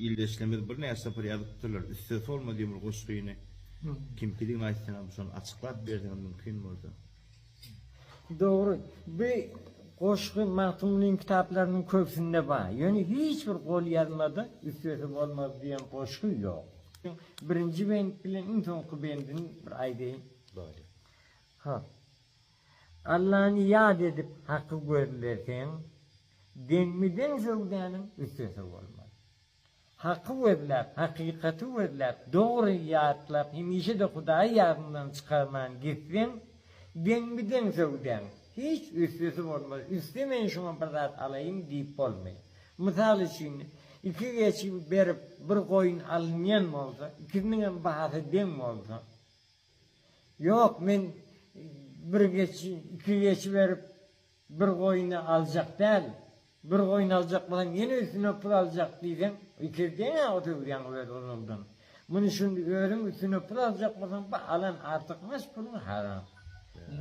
ildeşlemez bir näse bir ýazypdyrlar. Üstes olma diýip goşgyny. Kim bilen aýtsan şonu açyklap berdiň mümkin bolsa. Doğru. Bir Goşgy Mahtumlyň kitaplarının köpsünde var. Yani hiçbir gol yazmada üstesi olmaz diyen goşgy yok. Birinci bent bilen in soňky bendin bir aýdaýyn. Doğru. Ha. Allah'ını yad edip hakkı görürlerken denmiden zevdanyň üstesi olmaz. Hakkı görürler, hakikati görürler, doğru yatlap, hemişe de Hudaý ýardymdan çykarman gitsen, denmiden zevdanyň hiç üstesi olmaz. Üstemen şuna bir zat alayım deyip bolmaýar. Misal üçin, iki geçi berip bir koyun alınýan bolsa, ikisiniň bahasy deň bolsa, yok men iki geçi verip bir koyunu alacak değil, bir koyun alacak falan yine üstüne pul alacak diyeceğim, ikirden ya otururken öyle olurdan. Bunu şimdi öğren üstüne pul alacak falan, alan artık nasıl pulun haram.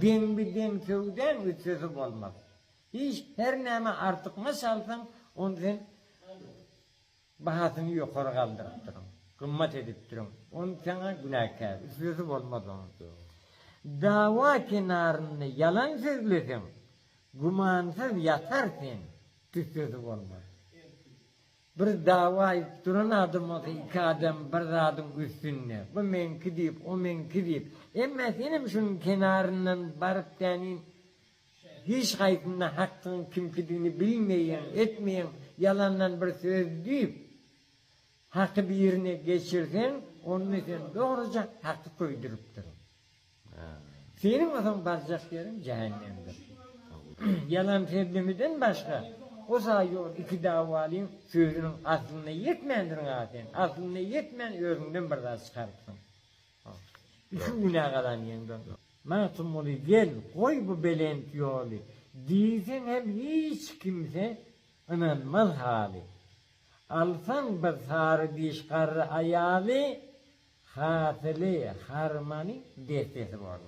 Den bir den köyden üstesi olmaz. Hiç her neyme artık nasıl alsan, ondan bahasını yukarı kaldırıp durun, kımmat edip durun. Onun sana günahkar, üstesi olmaz onun. Dava kenarında yalan söylesem, gumansız yatarsın, tüsüzü olmaz. Bir dava duran adam olsa iki adam bir adam üstünde, bu menki deyip, o menki deyip, ama senin şunun kenarından barıp senin hiç kayıtında hakkın kimkiliğini bilmeyen, etmeyen yalandan bir söz deyip, hakkı bir yerine geçirsen, onun için doğruca hakkı koydurup durun. Senin adam baracak yerin cehennemdir. Yalan sevdimiden başka. O sayıyor iki davalıyım sözünün aslında yetmendir zaten. Aslında yetmen özünden bir daha çıkartsın. İki günah kalan yeniden. Mahtum olu gel koy bu belent yolu. Diysen hem hiç kimse inanmaz hali. Alsan bir sarı diş karı ayalı, hatili harmani destesi vardır.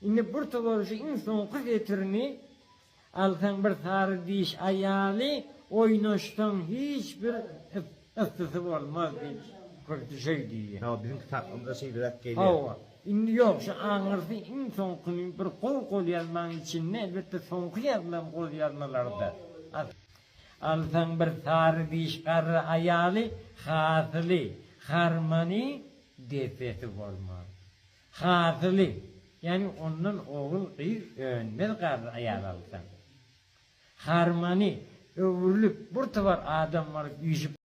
Şimdi bir toloruşu insan kız etirini alsan bir sarı diş ayalı oynaştan hiçbir ıstısı olmaz diye şey diye. Ha bizim kitaplarımızda şeyler geliyor. Hava. Şimdi yok şu anırsı insan kızın bir kol yazman için ne elbette sonku yazılan kol yazmalarda. Alsan bir sarı diş karı ayalı hatili harmani defeti olmaz. Hatili. Yani ondan oğul kız önmez karı ayal alsan. Harmani, övrülüp, burada var adam var, yüzüp